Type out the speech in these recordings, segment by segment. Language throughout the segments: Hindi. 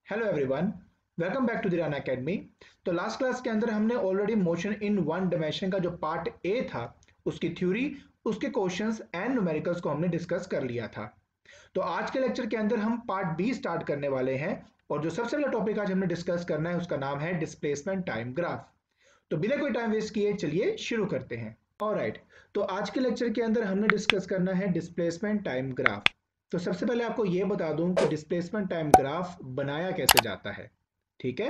Hello everyone, welcome back to the Run Academy. तो लास्ट क्लास के अंदर हमने already motion in one dimension का जो पार्ट ए था उसकी थ्योरी, उसके क्वेश्चंस एंड न्यूमेरिकल्स को हमने डिस्कस कर लिया था। तो आज के लेक्चर के अंदर हम पार्ट बी स्टार्ट करने वाले हैं और जो सबसे पहला टॉपिक आज हमने डिस्कस करना है उसका नाम है डिस्प्लेसमेंट टाइम ग्राफ। तो बिना कोई टाइम वेस्ट किए चलिए शुरू करते हैं। ऑलराइट, तो आज के लेक्चर के अंदर हमने डिस्कस करना है डिस्प्लेसमेंट टाइम ग्राफ। तो सबसे पहले आपको यह बता दूं कि डिस्प्लेसमेंट टाइम ग्राफ बनाया कैसे जाता है, ठीक है।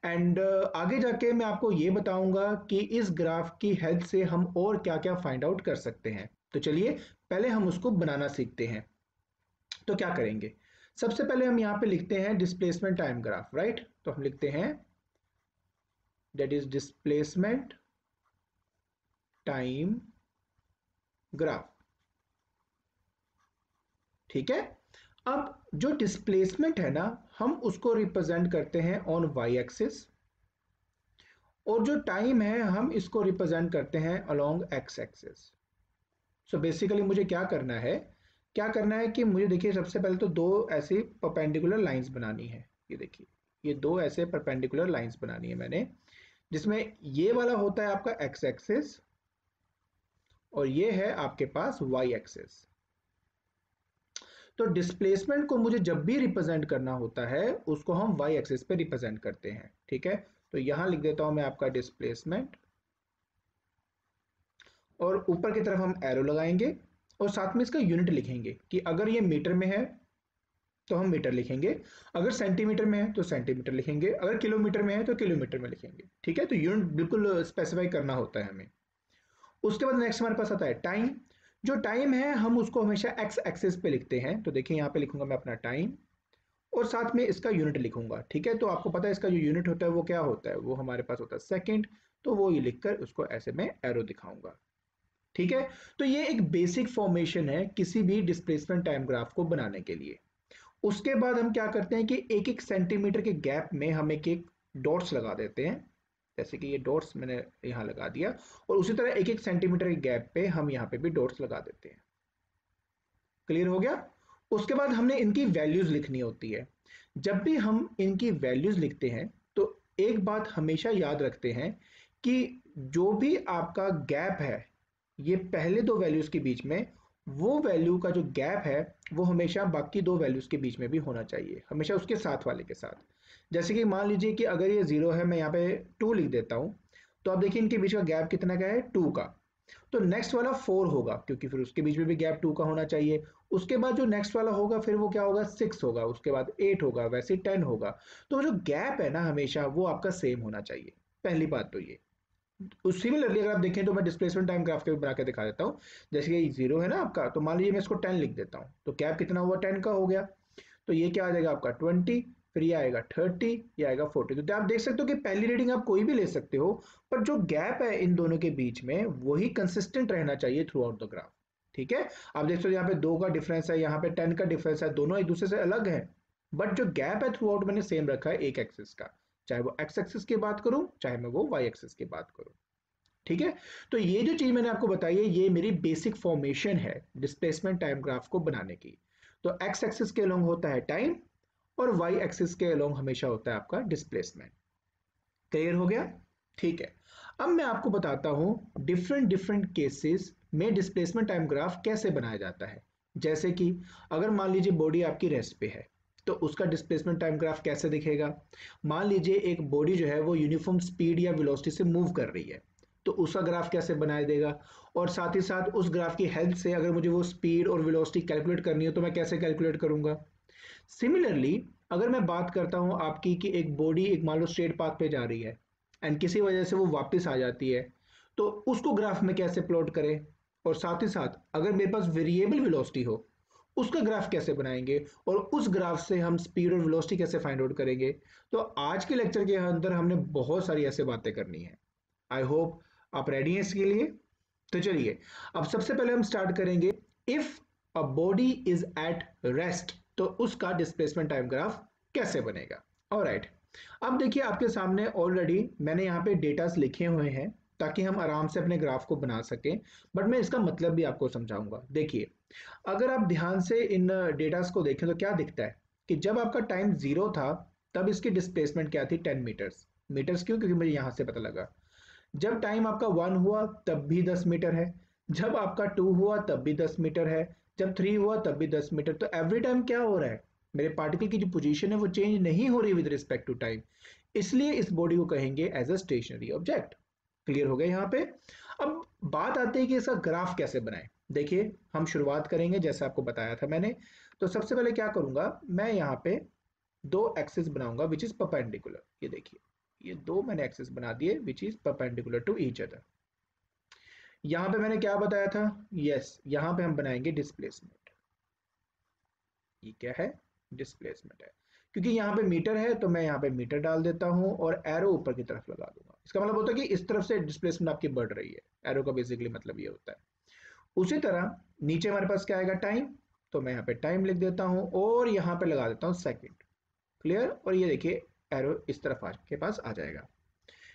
एंड आगे जाके मैं आपको ये बताऊंगा कि इस ग्राफ की हेल्प से हम और क्या क्या फाइंड आउट कर सकते हैं। तो चलिए पहले हम उसको बनाना सीखते हैं। तो क्या करेंगे, सबसे पहले हम यहाँ पे लिखते हैं डिस्प्लेसमेंट टाइम ग्राफ, राइट। तो हम लिखते हैं that is displacement time graph, ठीक है। अब जो डिस्प्लेसमेंट है ना, हम उसको रिप्रेजेंट करते हैं ऑन वाई एक्सिस और जो टाइम है हम इसको रिप्रेजेंट करते हैं along x axis. So basically मुझे क्या करना है कि मुझे देखिए सबसे पहले तो दो ऐसी परपेंडिकुलर लाइंस बनानी है। ये देखिए, ये दो ऐसे परपेंडिकुलर लाइंस बनानी है मैंने, जिसमें ये वाला होता है आपका एक्स एक्सिस और ये है आपके पास वाई एक्सिस। तो डिस्प्लेसमेंट को मुझे जब भी रिप्रेजेंट करना होता है उसको हम वाई एक्सिस पे रिप्रेजेंट करते हैं, ठीक है। तो यहां लिख देता हूं मैं आपका डिस्प्लेसमेंट और ऊपर की तरफ हम एरो लगाएंगे और साथ में इसका यूनिट लिखेंगे कि अगर ये मीटर में है तो हम मीटर लिखेंगे, अगर सेंटीमीटर में है तो सेंटीमीटर लिखेंगे, अगर किलोमीटर में है तो किलोमीटर में लिखेंगे, ठीक है। तो यूनिट बिल्कुल स्पेसिफाई करना होता है हमें। उसके बाद नेक्स्ट हमारे पास आता है टाइम। जो टाइम है हम उसको हमेशा एक्स एक्सिस पे लिखते हैं। तो देखिए यहाँ पे लिखूंगा मैं अपना टाइम और साथ में इसका यूनिट लिखूंगा, ठीक है। तो आपको पता है इसका जो यूनिट होता है वो क्या होता है, वो हमारे पास होता है सेकंड। तो वो ये लिखकर उसको ऐसे में एरो दिखाऊंगा, ठीक है। तो ये एक बेसिक फॉर्मेशन है किसी भी डिस्प्लेसमेंट टाइम ग्राफ को बनाने के लिए। उसके बाद हम क्या करते हैं कि एक एक सेंटीमीटर के गैप में हम एक एक डॉट्स लगा देते हैं। जैसे कि ये डॉट्स मैंने यहाँ लगा दिया और उसी तरह एक एक सेंटीमीटर के गैप पे हम यहाँ पे भी डॉट्स लगा देते हैं। क्लियर हो गया। उसके बाद हमने इनकी वैल्यूज लिखनी होती है। जब भी हम इनकी वैल्यूज लिखते हैं तो एक बात हमेशा याद रखते हैं कि जो भी आपका गैप है ये पहले दो वैल्यूज के बीच में, वो वैल्यू का जो गैप है वो हमेशा बाकी दो वैल्यूज के बीच में भी होना चाहिए, हमेशा उसके साथ वाले के साथ। जैसे कि मान लीजिए कि अगर ये जीरो है, मैं यहाँ पे टू लिख देता हूं, तो आप देखिए इनके बीच का गैप कितना का है, टू का। तो नेक्स्ट वाला फोर होगा क्योंकि फिर उसके बीच में भी गैप टू का होना चाहिए। उसके बाद जो नेक्स्ट वाला होगा फिर वो क्या होगा, सिक्स होगा, उसके बाद एट होगा, वैसे टेन होगा। तो जो गैप है ना हमेशा वो आपका सेम होना चाहिए। पहली बात तो ये। सिमिलरली अगर आप देखें तो मैं डिस्प्लेसमेंट टाइम ग्राफ के भी बना के दिखा देता हूँ। जैसे कि जीरो है ना आपका, तो मान लीजिए मैं इसको टेन लिख देता हूँ, तो गैप कितना हुआ, टेन का हो गया। तो ये क्या आ जाएगा आपका ट्वेंटी, फिर ये आएगा थर्टी, ये आएगा फोर्टी। तो आप देख सकते हो कि पहली रीडिंग आप कोई भी ले सकते हो, पर जो गैप है इन दोनों के बीच में वही कंसिस्टेंट रहना चाहिए थ्रू आउट द ग्राफ, ठीक है। आप देख सकते हो यहाँ पे दो का डिफरेंस है, यहाँ पे टेन का डिफरेंस है, दोनों एक दूसरे से अलग है, बट जो गैप है थ्रू आउट मैंने सेम रखा है एक एक्सिस का, चाहे वो एक्स एक्सिस की बात करूं चाहे मैं वो वाई एक्सिस की बात करूं, ठीक है। तो ये जो चीज मैंने आपको बताई है ये मेरी बेसिक फॉर्मेशन है डिस्प्लेसमेंट टाइम ग्राफ को बनाने की। तो एक्स एक्सिस के अलोंग होता है टाइम और वाई एक्सिस के अलोंग हमेशा होता है आपका डिस्प्लेसमेंट। क्लियर हो गया, ठीक है। अब मैं आपको बताता हूं डिफरेंट डिफरेंट केसेस में डिस्प्लेसमेंट टाइम ग्राफ कैसे बनाया जाता है। जैसे कि अगर मान लीजिए बॉडी आपकी रेस्ट पे है तो उसका डिस्प्लेसमेंट टाइम ग्राफ कैसे दिखेगा। मान लीजिए एक बॉडी जो है वो यूनिफॉर्म स्पीड या वेलोसिटी से मूव कर रही है, तो उसका ग्राफ कैसे बनाया देगा। और साथ ही साथ उस ग्राफ की हेल्प से अगर मुझे वो स्पीड और वेलोसिटी कैलकुलेट करनी हो तो मैं कैसे कैलकुलेट करूंगा। सिमिलरली अगर मैं बात करता हूं आपकी कि एक बॉडी एक मान लो स्ट्रेट पाथ पे जा रही है एंड किसी वजह से वो वापस आ जाती है, तो उसको ग्राफ में कैसे प्लॉट करें। और साथ ही साथ अगर मेरे पास वेरिएबल वेलोसिटी हो उसका ग्राफ कैसे बनाएंगे और उस ग्राफ से हम स्पीड और वेलोसिटी कैसे फाइंड आउट करेंगे। तो आज के लेक्चर के अंदर हमने बहुत सारी ऐसे बातें करनी है। आई होप आप रेडी हैं इसके लिए। तो चलिए अब सबसे पहले हम स्टार्ट करेंगे। If a body is at rest तो उसका डिस्प्लेसमेंट टाइम ग्राफ कैसे बनेगा। ऑलराइट, अब देखिए आपके सामने ऑलरेडी मैंने यहाँ पे डेटास लिखे हुए हैं ताकि हम आराम से अपने ग्राफ को बना सकें, बट मैं इसका मतलब भी आपको समझाऊंगा। देखिए अगर आप ध्यान से इन डेटास को देखें तो क्या दिखता है कि जब आपका टाइम जीरो था तब इसकी डिस्प्लेसमेंट क्या थी 10 मीटर्स। मीटर्स क्यों? क्योंकि मुझे यहां से पता लगा। जब टाइम आपका 1 हुआ तब भी 10 मीटर है, जब आपका 2 हुआ तब भी 10 मीटर है, जब 3 हुआ तब भी 10 मीटर। तो एवरी टाइम क्या हो रहा है, मेरे पार्टिकल की जो पोजीशन है वो चेंज नहीं हो रही विद रिस्पेक्ट टू टाइम, इसलिए इस बॉडी को कहेंगे as a stationary object. Clear हो गया यहाँ पे। अब बात आती है कि इसका ग्राफ कैसे बनाएं। देखिए हम शुरुआत करेंगे जैसे आपको बताया था मैंने। तो सबसे पहले क्या करूंगा, मैं यहाँ पे दो एक्सिस बनाऊंगा विच इज परपेंडिकुलर। ये देखिए ये दो मैंने एक्सिस बना दिए which is perpendicular to each other. यहां पे मैंने क्या बताया था, यस यहां पे हम बनाएंगे डिस्प्लेसमेंट। ये क्या है, डिस्प्लेसमेंट है। क्योंकि यहाँ पे मीटर है तो मैं यहाँ पे मीटर डाल देता हूँ और एरो ऊपर की तरफ लगा दूंगा। इसका मतलब होता है कि इस तरफ से डिस्प्लेसमेंट आपकी बढ़ रही है। एरो का बेसिकली मतलब ये होता है। उसी तरह नीचे हमारे पास क्या आएगा, टाइम। तो मैं यहाँ पे टाइम लिख देता हूँ और यहाँ पे लगा देता हूँ सेकंड। क्लियर। और ये देखिए एरो इस तरफ के पास आ जाएगा।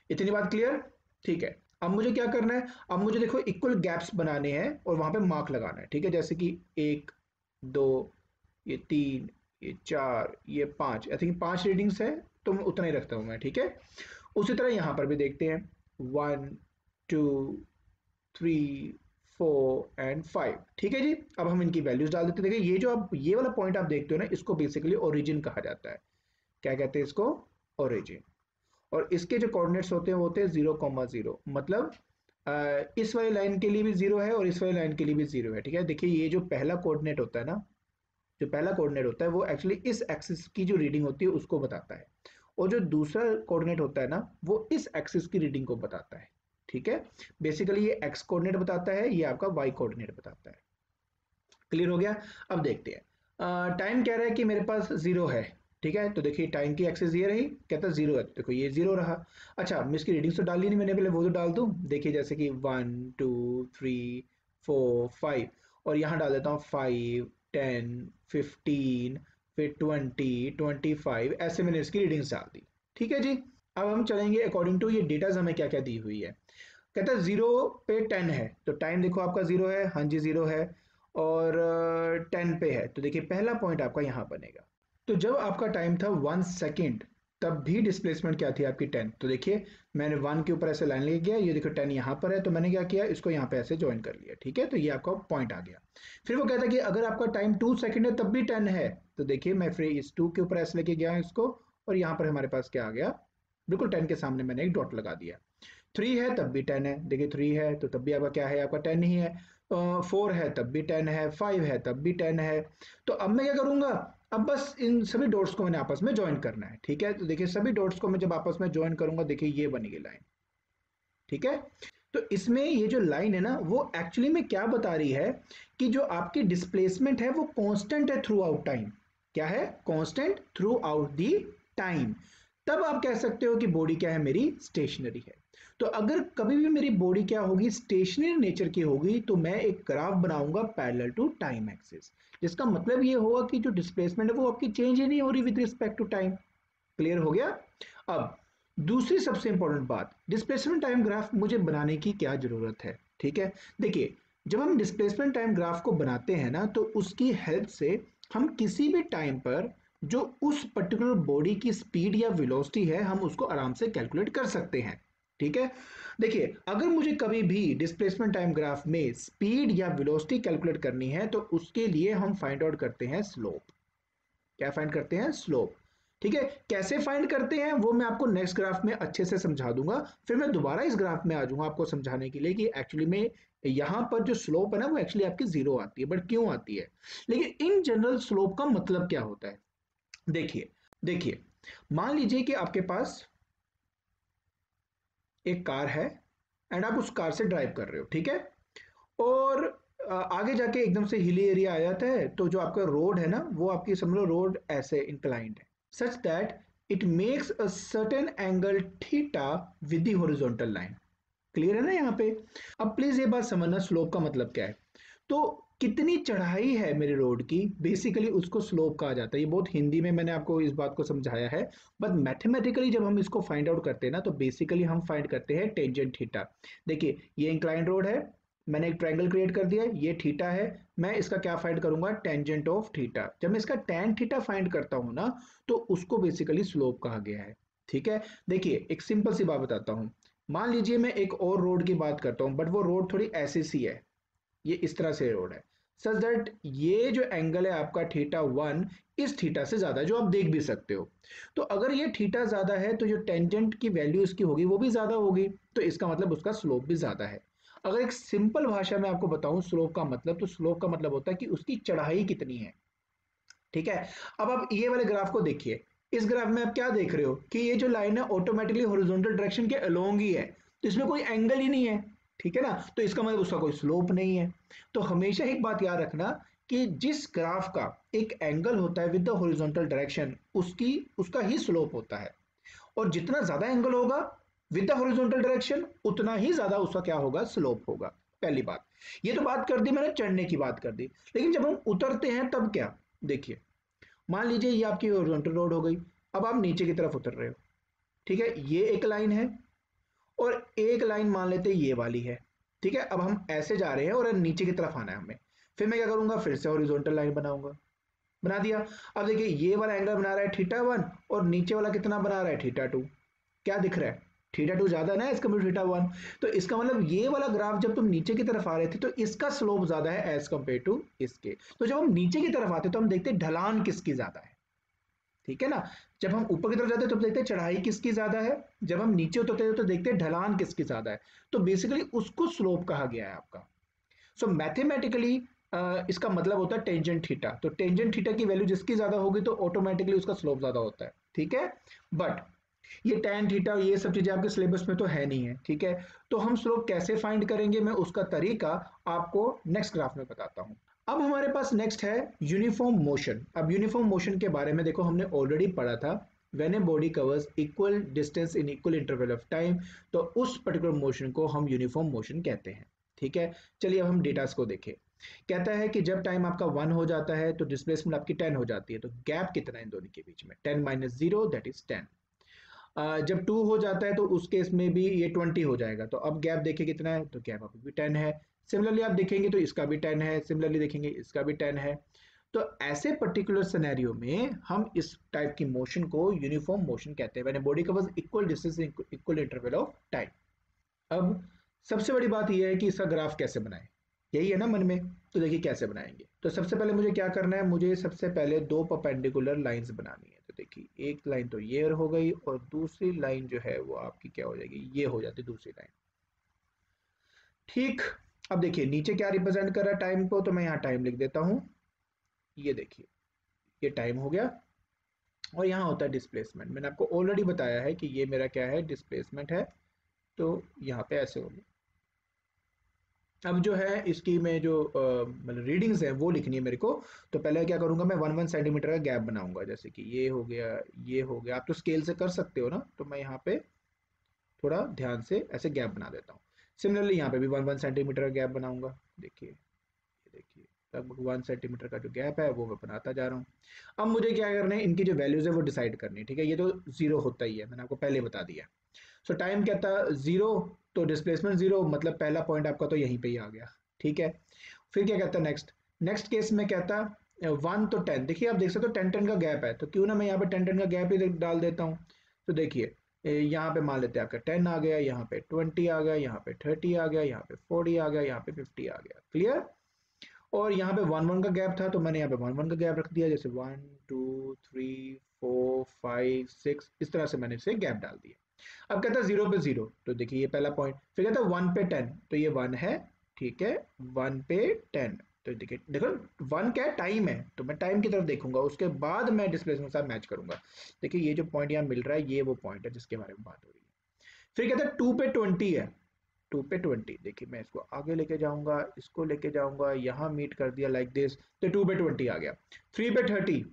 इतनी बात क्लियर, ठीक है। अब मुझे क्या करना है, अब मुझे देखो इक्वल गैप्स बनाने हैं और वहां पे मार्क लगाना है, ठीक है। जैसे कि 1 2 ये 3 ये 4 ये 5, आई थिंक 5 रीडिंग्स है तो उतना ही रखता हूं मैं, ठीक है। उसी तरह यहां पर भी देखते हैं 1 2 3 4 एंड 5, ठीक है जी। अब हम इनकी वैल्यूज डाल देते हैं। देखिए ये जो आप ये वाला पॉइंट आप देखते हो ना, इसको बेसिकली ओरिजिन कहा जाता है। क्या कहते हैं इसको, ओरिजिन। और इसके जो कोऑर्डिनेट्स होते हैं वो होते हैं 0,0, मतलब इस वाली लाइन के लिए भी 0 है और इस वाली लाइन के लिए भी 0 है, ठीक है। देखिए ये जो पहला कोऑर्डिनेट होता है ना, जो पहला कोऑर्डिनेट होता है वो एक्चुअली इस एक्सिस की जो रीडिंग होती है उसको बताता है, और जो दूसरा कोऑर्डिनेट होता है ना वो इस एक्सिस की रीडिंग को बताता है, ठीक है। बेसिकली ये एक्स कोऑर्डिनेट बताता है, ये आपका वाई कोऑर्डिनेट बताता है। क्लियर हो गया। अब देखते हैं टाइम कह रहा है कि मेरे पास 0 है, ठीक है। तो देखिए टाइम की एक्सिस ये रही, कहता है 0 है, तो देखो ये 0 रहा। अच्छा मैं इसकी रीडिंग्स तो डाली नहीं मैंने, पहले वो तो डाल दूं। देखिए जैसे कि 1 2 3 4 5, और यहाँ डाल देता हूँ 5 10 15 फिर 20 25, ऐसे मैंने इसकी रीडिंग्स डाल दी, ठीक है जी। अब हम चलेंगे अकॉर्डिंग टू ये डेटाज हमें क्या क्या दी हुई है। कहता है 0 पे 10 है, तो टाइम देखो आपका 0 है, हाँ जी 0 है। और 10 पे है, तो देखिए पहला पॉइंट आपका यहाँ बनेगा। तो जब आपका टाइम था 1 सेकेंड, तब भी डिस्प्लेसमेंट क्या थी आपकी 10। तो देखिए मैंने 1 के ऊपर ऐसे लाइन लेके गया, ये देखो 10 यहाँ पर है, तो मैंने क्या किया, इसको यहाँ पे ऐसे ज्वाइन कर लिया, ठीक है। तो ये आपका पॉइंट आ गया। फिर वो कहता है कि अगर आपका टाइम 2 सेकेंड है तब भी 10 है, तो देखिए मैं फिर इस 2 के ऊपर ऐसे लेके गया इसको, और यहाँ पर हमारे पास क्या आ गया, बिल्कुल 10 के सामने मैंने एक डॉट लगा दिया। 3 है तब भी 10 है, देखिए 3 है तो तब भी आपका क्या है, आपका 10 ही है। 4 है तब भी 10 है, 5 है तब भी 10 है। तो अब मैं क्या करूंगा, अब बस इन सभी डॉट्स को मैंने आपस में ज्वाइन करना है, ठीक है। तो देखिए सभी डॉट्स को मैं जब आपस में ज्वाइन करूंगा, देखिए ये बनेगी लाइन, ठीक है। तो इसमें ये जो लाइन है ना वो एक्चुअली में क्या बता रही है कि जो आपकी डिस्प्लेसमेंट है वो कांस्टेंट है थ्रू आउट टाइम। क्या है, constant through out the time. तब आप कह सकते हो कि बॉडी क्या है, मेरी स्टेशनरी है। तो अगर कभी भी मेरी बॉडी क्या होगी, स्टेशनरी नेचर की होगी, तो मैं एक ग्राफ बनाऊंगा पैरेलल टू टाइम एक्सिस, जिसका मतलब ये होगा कि जो डिस्प्लेसमेंट है वो आपकी चेंज ही नहीं हो रही with respect to time. Clear हो गया। अब दूसरी सबसे इंपॉर्टेंट बात, डिस्प्लेसमेंट टाइम ग्राफ मुझे बनाने की क्या जरूरत है, ठीक है। देखिए जब हम डिस्प्लेसमेंट टाइम ग्राफ को बनाते हैं ना, तो उसकी हेल्प से हम किसी भी टाइम पर जो उस पर्टिकुलर बॉडी की स्पीड या वेलोसिटी है हम उसको आराम से कैलकुलेट कर सकते हैं, ठीक है। देखिए अगर मुझे कभी भी डिस्प्लेसमेंट टाइम ग्राफ में स्पीड या वेलोसिटी कैलकुलेट करनी है तो उसके लिए हम फाइंड आउट करते हैं स्लोप। क्या फाइंड करते हैं, स्लोप, ठीक है। कैसे फाइंड करते हैं वो मैं आपको नेक्स्ट ग्राफ में अच्छे से समझा दूंगा। फिर मैं दोबारा इस ग्राफ में आ जाऊंगा आपको समझाने के लिए कि एक्चुअली में यहां पर जो स्लोप है ना वो एक्चुअली आपकी 0 आती है, बट क्यों आती है। लेकिन इन जनरल स्लोप का मतलब क्या होता है, देखिए देखिए मान लीजिए कि आपके पास एक कार है एंड आप उस कार से ड्राइव कर रहे हो, ठीक है। और आगे जाके एकदम से हिली एरिया आ जाता है, तो जो आपका रोड है ना वो आपकी समझ लो रोड ऐसे इंक्लाइंड है such that it makes a certain angle theta with the horizontal line. Clear है ना यहाँ पे। अब प्लीज ये बात समझना स्लोप का मतलब क्या है। तो कितनी चढ़ाई है मेरे रोड की, बेसिकली उसको स्लोप कहा जाता है। ये बहुत हिंदी में मैंने आपको इस बात को समझाया है, बट मैथमेटिकली जब हम इसको फाइंड आउट करते हैं ना तो बेसिकली हम फाइंड करते हैं टेंजेंट थीटा। देखिए ये इंक्लाइन रोड है, मैंने एक ट्रायंगल क्रिएट कर दिया, ये थीटा है, मैं इसका क्या फाइंड करूंगा, टेंजेंट ऑफ थीटा। जब मैं इसका टेन थीटा फाइंड करता हूं ना, तो उसको बेसिकली स्लोप कहा गया है। ठीक है, देखिए एक सिंपल सी बात बताता हूं। मान लीजिए मैं एक और रोड की बात करता हूं, बट वो रोड थोड़ी ऐसी सी है, ये इस तरह से रोड है, सच दैट ये जो एंगल है आपका थीटा वन, इस थीटा से ज्यादा, जो आप देख भी सकते हो। तो अगर ये थीटा ज्यादा है तो जो टेंजेंट की वैल्यू इसकी होगी वो भी ज्यादा होगी, तो इसका मतलब उसका स्लोप भी ज्यादा है। अगर एक सिंपल भाषा में आपको बताऊं स्लोप का मतलब, तो स्लोप का मतलब होता है कि उसकी चढ़ाई कितनी है। ठीक है, अब आप ये वाले ग्राफ को देखिए। इस ग्राफ में आप क्या देख रहे हो कि ये जो लाइन है ऑटोमेटिकली हॉरिजॉन्टल डायरेक्शन के अलोंग ही है, तो इसमें कोई एंगल ही नहीं है। ठीक है ना, तो इसका मतलब उसका कोई स्लोप नहीं है। तो हमेशा एक बात याद रखना कि जिस ग्राफ का एक एंगल होता है विद द हॉरिजॉन्टल डायरेक्शन, उसकी उसका ही स्लोप होता है। और जितना ज्यादा एंगल होगा विद द हॉरिजॉन्टल डायरेक्शन, उतना ही ज्यादा उसका क्या होगा, स्लोप होगा। पहली बात, ये तो बात कर दी मैंने, चढ़ने की बात कर दी। लेकिन जब हम उतरते हैं तब क्या, देखिए मान लीजिए ये आपकी हॉरिजॉन्टल रोड हो गई, अब आप नीचे की तरफ उतर रहे हो। ठीक है, ये एक लाइन है, और एक लाइन मान लेते हैं ये वाली है। ठीक है, अब हम ऐसे जा रहे हैं और नीचे की तरफ आना है हमें। फिर मैं क्या करूंगा, फिर से हॉरिजॉन्टल लाइन बनाऊंगा, बना दिया। अब देखिए ये वाला एंगल बना रहा है थीटा वन, और नीचे वाला कितना बना रहा है, थीटा टू। क्या दिख रहा है, थीटा टू ज्यादा ना इसका थीटा वन। तो इसका मतलब ये वाला ग्राफ जब तुम नीचे की तरफ आ रहे थे तो इसका स्लोप ज्यादा है एज कंपेयर टू इसके। तो जब हम नीचे की तरफ आते तो हम देखते हैं ढलान किसकी ज्यादा है। ठीक है ना, जब हम ऊपर की तरफ जाते हैं तो देखते हैं चढ़ाई किसकी ज्यादा है, जब हम नीचे उतरते हैं तो देखते हैं ढलान किसकी ज्यादा है। तो बेसिकली उसको स्लोप कहा गया है आपका। सो मैथमेटिकली इसका मतलब होता है टेंजेंट थीटा। तो टेंजेंट थीटा की वैल्यू जिसकी ज्यादा होगी तो ऑटोमेटिकली उसका स्लोप ज्यादा होता है। ठीक है, बट ये tan थीटा ये सब चीजें आपके सिलेबस में तो है नहीं है। ठीक है, तो हम स्लोप कैसे फाइंड करेंगे, मैं उसका तरीका आपको नेक्स्ट ग्राफ में बताता हूं। अब हमारे पास नेक्स्ट है यूनिफॉर्म मोशन। अब यूनिफॉर्म मोशन के बारे में देखो हमने ऑलरेडी पढ़ा था, when a body covers equal distance in equal interval of time, तो उस पर्टिकुलर मोशन को हम यूनिफॉर्म मोशन कहते हैं। ठीक है, चलिए अब हम डेटास को देखें। कहता है कि जब टाइम आपका 1 हो जाता है तो डिस्प्लेसमेंट आपकी 10 हो जाती है, तो गैप कितना है इन दोनों के बीच में, 10 माइनस 0 दैट इज 10। जब 2 हो जाता है तो उस केस में भी ये 20 हो जाएगा, तो अब गैप देखिए कितना है, तो गैप अभी भी 10 है। सिमिलरली आप देखेंगे तो इसका भी 10 है, सिमिलरली देखेंगे इसका भी 10 है। तो ऐसे पर्टिकुलर सिनेरियो में हम इस टाइप की मोशन को यूनिफॉर्म मोशन कहते हैं, when body covers equal distance equal interval of time. अब सबसे बड़ी बात यह है कि इसका ग्राफ कैसे बनाएं, यही है ना मन में। तो देखिए कैसे बनाएंगे, तो सबसे पहले मुझे क्या करना है, मुझे सबसे पहले दो परपेंडिकुलर लाइंस बनानी है। तो देखिए एक लाइन तो ये हो गई, और दूसरी लाइन जो है वो आपकी क्या हो जाएगी, ये हो जाती दूसरी लाइन। ठीक, अब देखिए नीचे क्या रिप्रेजेंट कर रहा है टाइम को, तो मैं यहाँ टाइम लिख देता हूँ। ये देखिए ये टाइम हो गया, और यहाँ होता है डिस्प्लेसमेंट। मैंने आपको ऑलरेडी बताया है कि ये मेरा क्या है, डिस्प्लेसमेंट है। तो यहाँ पे ऐसे होगी। अब जो है इसकी में जो मतलब रीडिंग्स है वो लिखनी है मेरे को। तो पहले क्या करूंगा, मैं 1 1 सेंटीमीटर का गैप बनाऊंगा, जैसे कि ये हो गया, ये हो गया। आप तो स्केल से कर सकते हो ना, तो मैं यहाँ पे थोड़ा ध्यान से ऐसे गैप बना देता हूँ। सिमिलरली यहाँ पे भी 1 1 सेंटीमीटर का गैप बनाऊंगा। देखिए ये देखिए लगभग 1 सेंटीमीटर का जो गैप है वो मैं बनाता जा रहा हूँ। अब मुझे क्या करना है, इनकी जो वैल्यूज है वो डिसाइड करनी है। ठीक है, ये तो जीरो होता ही है, मैंने आपको पहले बता दिया। सो टाइम क्या था, जीरो, तो डिस्प्लेसमेंट जीरो, मतलब पहला पॉइंट आपका तो यहीं पे ही आ गया। ठीक है, फिर क्या कहता है नेक्स्ट, नेक्स्ट केस में कहता 1 तो 10। देखिए आप देख सकते हो 10 10 का गैप है, तो क्यों ना मैं यहाँ पे 10 10 का गैप ही डाल देता हूँ। तो देखिए यहाँ पे मान लेते हैं आपका 10 आ गया, यहाँ पे 20 आ गया, यहाँ पे 30 आ गया, यहाँ पे 40 आ गया, यहाँ पे 50 आ गया। क्लियर, और यहाँ पे 1 1 का गैप था, तो मैंने यहाँ पे 1 1 का गैप रख दिया, जैसे 1 2 3 4 5 6, इस तरह से मैंने इसे गैप डाल दिया। अब कहता है 0 पे 0, तो देखिए ये पहला पॉइंट। फिर कहता है 1 पे 10, तो ये 1 है। ठीक है, 1 पे 10, तो देखिए देखो 1 क्या है, टाइम है, तो मैं टाइम की तरफ देखूंगा, उसके बाद मैं डिस्प्लेसमेंट के साथ मैच करूंगा। देखिए ये जो पॉइंट यहाँ मिल रहा है, ये वो पॉइंट है जिसके बारे में बात हो रही है। फिर कहता है 2 पे 20 है, 2 पे 20, देखिए मैं इसको आगे लेके जाऊंगा, इसको लेके जाऊंगा, यहाँ मीट कर दिया लाइक दिस, तो 2 पे 20 आ गया। 3 पे 30,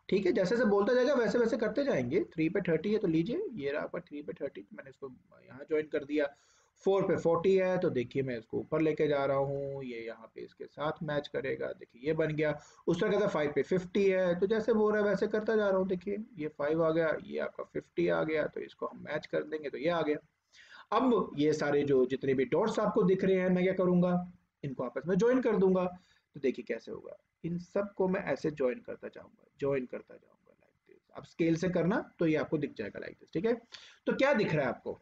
ठीक है, जैसे जैसे बोलता जाएगा वैसे वैसे करते जाएंगे। 3 पे 30 है, तो लीजिए ये रहा आपका 3 पे 30, मैंने इसको यहाँ ज्वाइन कर दिया। 4 पे 40 है, तो देखिए मैं इसको ऊपर लेके जा रहा हूँ, ये यहाँ पे इसके साथ मैच करेगा, देखिए ये बन गया। उस तरह कहता 5 पे 50 है, तो जैसे बोल रहा है वैसे करता जा रहा हूँ। देखिए ये 5 आ गया, ये आपका 50 आ गया, तो इसको हम मैच कर देंगे, तो ये आ गया। अब ये सारे जो जितने भी डॉट्स आपको दिख रहे हैं मैं क्या करूंगा, इनको आपस में ज्वाइन कर दूंगा। तो देखिए कैसे होगा, इन सबको मैं ऐसे ज्वाइन करता जाऊंगा, ज्वाइन करता जाऊंगा लाइक दिस। आप स्केल से करना तो ये आपको दिख जाएगा लाइक दिस, ठीक है। तो क्या दिख रहा है आपको,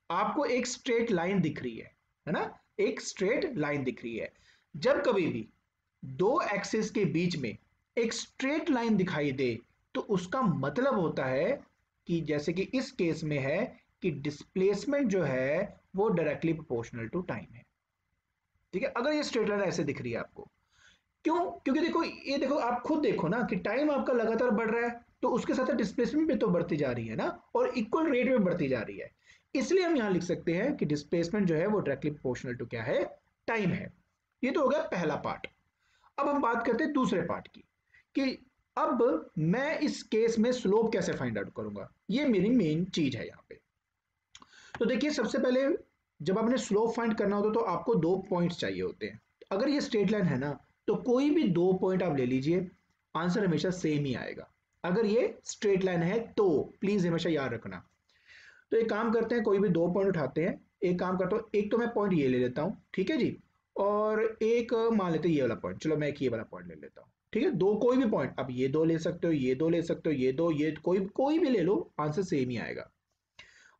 आपको एक स्ट्रेट लाइन दिख रही है ना, एक स्ट्रेट लाइन दिख रही है। जब कभी भी दो एक्सिस के बीच में एक स्ट्रेट लाइन दिखाई दे तो उसका मतलब होता है कि जैसे कि इस केस में है कि डिस्प्लेसमेंट जो है वो डायरेक्टली प्रोपोर्शनल टू टाइम है, ठीक है। अगर ये स्ट्रेट लाइन ऐसे दिख रही है आपको, क्यों, क्योंकि देखो ये देखो, आप खुद देखो ना कि टाइम आपका लगातार बढ़ रहा है, तो उसके साथ डिस्प्लेसमेंट भी तो बढ़ती जा रही है ना, और इक्वल रेट में बढ़ती जा रही है। इसलिए हम यहां लिख सकते हैं कि डिस्प्लेसमेंट जो है वो डायरेक्टली प्रोपोर्शनल टू क्या है, टाइम है। ये तो हो गया पहला पार्ट। अब हम बात करते हैं दूसरे पार्ट की, कि अब मैं इस केस में स्लोप कैसे फाइंड आउट करूंगा, ये मेरी मेन चीज है यहाँ पे। तो देखिए सबसे पहले जब आपने स्लोप फाइंड करना होता है तो आपको दो पॉइंट्स चाहिए होते हैं। अगर ये स्ट्रेट लाइन है ना, तो कोई भी दो पॉइंट आप ले लीजिए, आंसर हमेशा सेम ही आएगा। अगर ये स्ट्रेट लाइन है तो प्लीज हमेशा याद रखना। तो एक काम करते हैं, कोई भी दो पॉइंट उठाते हैं। एक काम करता हूँ, एक तो मैं पॉइंट ये ले लेता हूँ, ठीक है जी, और एक मान लेते हैं ये वाला पॉइंट, चलो मैं एक ये वाला पॉइंट ले लेता हूँ, ठीक है। दो कोई भी पॉइंट, अब ये दो ले सकते हो, ये दो ले सकते हो, ये दो, ये कोई कोई भी ले लो, आंसर सेम ही आएगा।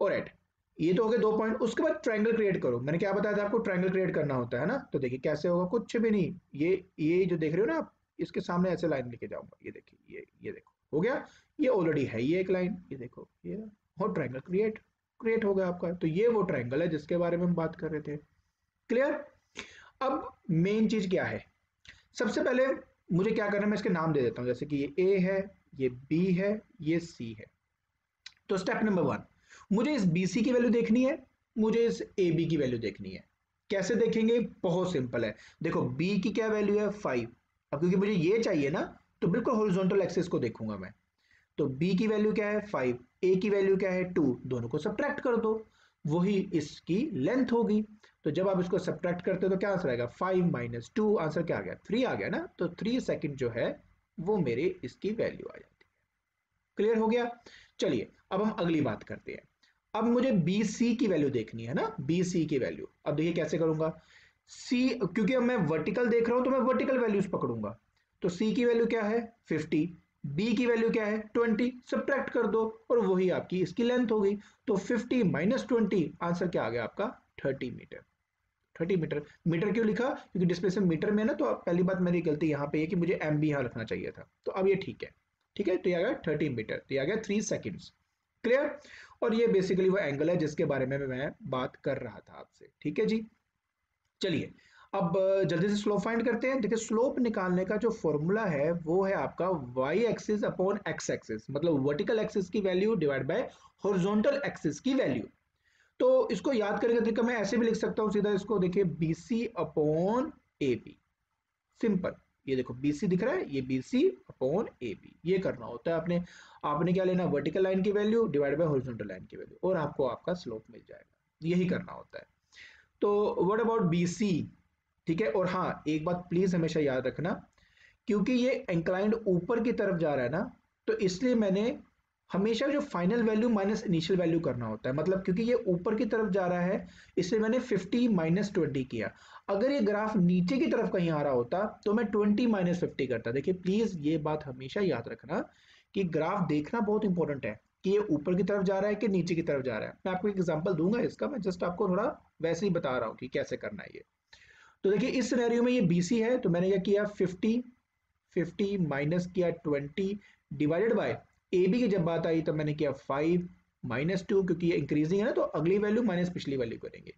और एट ये तो हो गए दो पॉइंट। उसके बाद ट्रायंगल क्रिएट करो, मैंने क्या बताया था आपको, ट्रायंगल क्रिएट करना होता है ना। तो देखिए कैसे होगा, कुछ भी नहीं, ये जो देख रहे हो ना आप, इसके सामने ऐसे लाइन लेके जाऊंगा, ये देखिए, ये देखो हो गया, ये ऑलरेडी है ये एक लाइन, ये देखो ये, और ट्रायंगल क्रिएट क्रिएट हो गया आपका। तो ये वो ट्रायंगल है जिसके बारे में हम बात कर रहे थे। क्लियर। अब मेन चीज क्या है, सबसे पहले मुझे क्या करना है, मैं इसके नाम दे देता हूं, जैसे कि ये ए है, ये बी है, ये सी है। तो स्टेप नंबर वन, मुझे इस BC की वैल्यू देखनी है, मुझे इस AB की वैल्यू देखनी है। कैसे देखेंगे, बहुत सिंपल है। देखो B की क्या वैल्यू है 5, अब क्योंकि मुझे ये चाहिए ना, तो बिल्कुल हॉरिजॉन्टल एक्सिस को देखूंगा मैं। तो B की वैल्यू क्या है 5, A की वैल्यू क्या है 2, दोनों को सब्ट्रैक्ट कर दो, वही इसकी लेंथ होगी। तो जब आप इसको सब्ट्रैक्ट करते हो तो क्या आंसर आएगा, 5 - 2, आंसर क्या आ गया 3 आ गया ना। तो 3 सेकंड जो है वो मेरे इसकी वैल्यू आ जाती है। क्लियर हो गया। चलिए अब हम अगली बात करते हैं। अब मुझे BC की वैल्यू देखनी है ना, BC की वैल्यू। अब देखिए कैसे करूंगा, C, क्योंकि अब मैं वर्टिकल देख रहा हूं तो मैं वर्टिकल वैल्यूज पकड़ूंगा। तो C की वैल्यू क्या है 50, B की वैल्यू क्या है 20, सब्ट्रैक्ट कर दो और वही आपकी इसकी लेंथ हो गई। तो 50 - 20, आंसर क्या आ गया आपका 30 मीटर। 30 मीटर, मीटर क्यों लिखा, क्योंकि डिस्प्लेसमेंट मीटर में है ना, तो पहली बात मेरी गलती यहाँ पे है कि मुझे MB यहाँ रखना चाहिए था। तो अब ये ठीक है, ठीक है। तो ये आ गया 30 मीटर, तो ये आ गया 3 सेकंड्स। क्लियर। और ये बेसिकली वो एंगल है जिसके बारे में मैं बात कर रहा था आपसे, ठीक है जी। चलिए अब जल्दी से स्लोप फाइंड करते हैं। देखिए स्लोप निकालने का जो फॉर्मूला है वो है आपका y axis upon x axis, मतलब वर्टिकल एक्सिस की value divide by horizontal axis की वैल्यू। तो इसको याद करने का तरीका मैं ऐसे भी लिख सकता हूं सीधा इसको, देखिए BC अपॉन AB, सिंपल। ये देखो BC दिख रहा है, ये BC अपॉन AB, ये करना होता है आपने। आपने क्या लेना, वर्टिकल लाइन की value divide by horizontal line की वैल्यू, और आपको आपका स्लोप मिल जाएगा, यही करना होता है। तो व्हाट अबाउट BC, ठीक है। और हाँ एक बात प्लीज हमेशा याद रखना, क्योंकि ये इंक्लाइंड ऊपर की तरफ जा रहा है ना, तो इसलिए मैंने हमेशा जो final value minus initial value करना होता है, मतलब क्योंकि ये ऊपर की तरफ जा रहा है इसलिए मैंने 50 - 20 किया। अगर ये ग्राफ नीचे की तरफ कहीं आ रहा होता तो मैं 20 - 50 करता। देखिए प्लीज ये बात हमेशा याद रखना कि ग्राफ देखना बहुत इंपॉर्टेंट है, कि ये ऊपर की तरफ जा रहा है कि नीचे की तरफ जा रहा है। मैं आपको एक एग्जांपल दूंगा इसका, मैं जस्ट आपको थोड़ा वैसे ही बता रहा हूँ कि कैसे करना है ये। तो देखिए इस सिनेरियो में ये BC है, तो मैंने क्या किया 50 माइनस किया 20 डिवाइडेड बाय AB की जब बात आई तो मैंने किया 5 - 2, क्योंकि ये इंक्रीजिंग है ना, तो अगली वैल्यू माइनस पिछली वैल्यू करेंगे।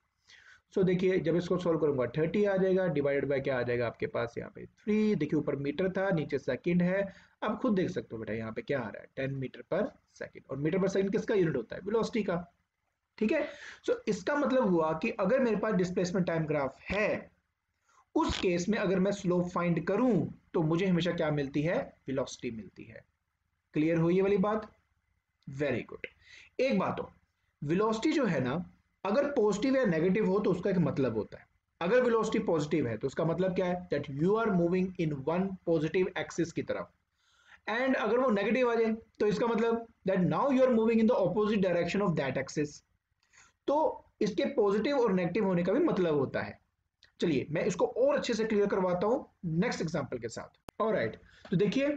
सो देखिए जब इसको सॉल्व करूंगा 30 आ जाएगा, डिवाइडेड बाय क्या आ जाएगा आपके पास यहाँ पे 3। देखिए ऊपर मीटर था, नीचे सेकंड है। आप खुद देख सकते हो बेटा यहाँ पे क्या आ रहा है 10 मीटर पर सेकंड, और मीटर पर सेकंड किसका यूनिट होता है, वेलोसिटी का, ठीक है। सो इसका मतलब हुआ कि अगर मेरे पास डिस्प्लेसमेंट टाइम ग्राफ है, उस केस में अगर मैं स्लोप फाइंड करूं तो मुझे हमेशा क्या मिलती है, वेलोसिटी मिलती है। क्लियर हुई ये वाली बात, वेरी गुड। एक बात हो, वेलोसिटी जो है ना, अगर पॉजिटिव या नेगेटिव हो तो उसका एक मतलब होता है। अगर वेलोसिटी पॉजिटिव है तो उसका मतलब क्या है, that you are moving in one positive axis की तरफ। एंड अगर वो नेगेटिव आ जाए तो इसका मतलब that now you are moving in the opposite direction of that axis. तो इसके पॉजिटिव और नेगेटिव होने का भी मतलब होता है। चलिए मैं इसको और अच्छे से क्लियर करवाता हूं नेक्स्ट एग्जांपल के साथ। ऑलराइट, तो देखिए